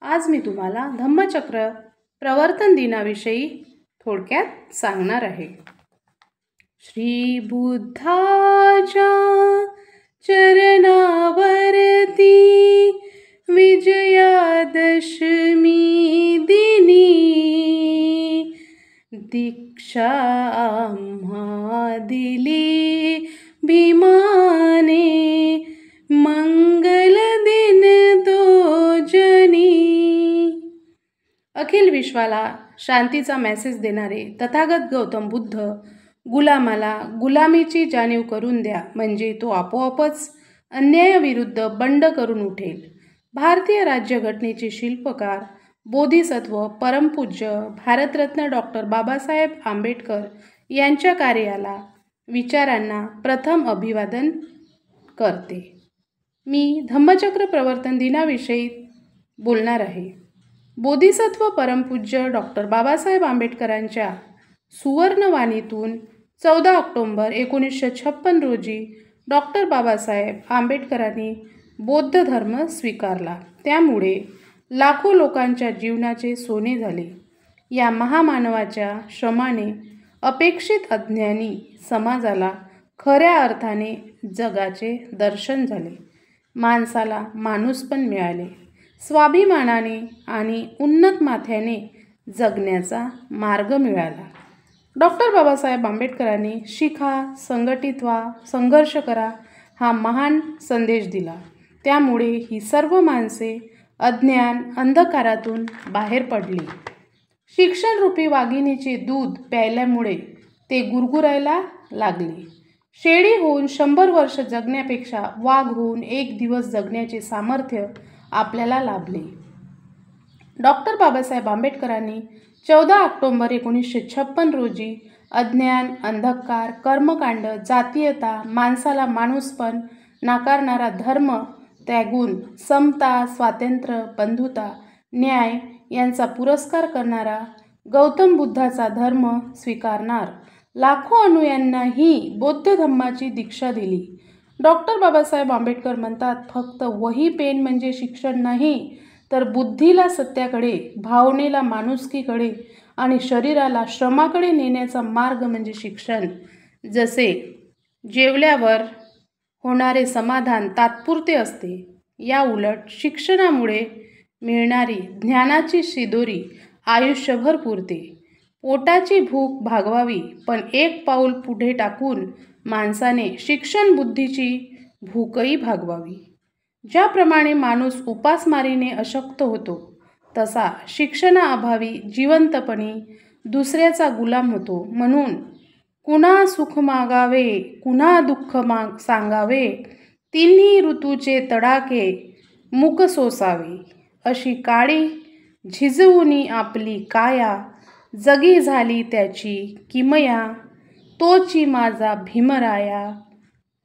आज मी तुम्हाला धम्मचक्र प्रवर्तन दिनाविषयी थोडक्यात सांगणार आहे। श्री बुद्धाच्या चरणावरती विजयादशमी दिनी दीक्षा आम्हा दिली भीमाने, मंगल दिन तो जनी। अखिल विश्वाला शांतीचा मेसेज देणारे तथागत गौतम बुद्ध गुलामाला गुलामीची जाणीव करून द्या, म्हणजे तो आपोआपच अन्यायाविरुद्ध बंड करून उठेल। भारतीय राज्यघटनेचे शिल्पकार, बोधिसत्व, परमपूज्य भारतरत्न डॉक्टर बाबासाहेब आंबेडकर यांच्या कार्याला, विचारांना प्रथम अभिवादन करते। मी धम्मचक्र प्रवर्तन दिनाविषयी बोलणार आहे। बोधिसत्व परमपूज्य डॉक्टर बाबासाहेब आंबेडकरांच्या सुवर्णवाणीतून 14 ऑक्टोबर 1956 रोजी डॉक्टर बाबासाहेब आंबेडकरांनी बौद्ध धर्म स्वीकारला। त्यामुळे लाखो लोकांच्या जीवनाचे सोने झाले। या महामानवाच्या श्रमाने अपेक्षित अज्ञानी समाजाला खऱ्या अर्थाने जगाचे दर्शन झाले। माणसाला माणूसपण मिळाले। स्वाभिमानाने आणि उन्नत माथ्याने जगण्याचा मार्ग मिळाला। डॉक्टर बाबासाहेब आंबेडकरांनी शिका, संघटित व्हा, संघर्ष करा हा महान संदेश दिला। त्यामुळे ही सर्व माणसे अज्ञान अंधकारातून बाहेर पडली। शिक्षणरूपी वाघिणीचे दूध प्यायल्यामुळे ते गुरगुरायला लागले। शेळी होऊन 100 वर्ष जगण्यापेक्षा वाघ होऊन 1 दिवस जगण्याचे सामर्थ्य आपल्याला लाभले। डॉक्टर बाबासाहेब आंबेडकरांनी 14 ऑक्टोबर 1956 रोजी अज्ञान, अंधकार, कर्मकांड, जातीयता, माणसाला माणूसपण नाकारणारा धर्म त्यागून समता, स्वातंत्र्य, बंधुता, न्याय यांचा पुरस्कार करणारा गौतम बुद्धाचा धर्म स्वीकारणार लाखो अनुयायांनाही बौद्ध धम्माची दीक्षा दिली। डॉक्टर बाबासाहेब आंबेडकर म्हणतात, फक्त वही पेन म्हणजे शिक्षण नाही, तर बुद्धीला सत्याकडे, भावनेला माणुसकीकडे आणि शरीराला श्रमाकडे नेण्याचा मार्ग म्हणजे शिक्षण। जसे जेवल्यावर होणारे समाधान तात्पुरते असते, या उलट शिक्षणामुळे मिळणारी ज्ञानाची शिदोरी आयुष्यभर पुरते। पोटाची भूक भागवावी, पण 1 पाऊल पुढे टाकून माणसाने शिक्षण बुद्धीची भूकही भागवावी। ज्याप्रमाणे माणूस उपासमारीने अशक्त होतो, तसा शिक्षणाअभावी जिवंतपणी दुसऱ्याचा गुलाम होतो। म्हणून कुणा सुख मागावे, कुणा दुःख सांगावे, तिन्ही ऋतूचे तडाखे मुक सोसावे। अशी काळी झिजवूनी आपली काया, जगी झाली त्याची किमया, तोची माझा भीमराया।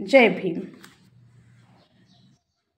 जय भीम।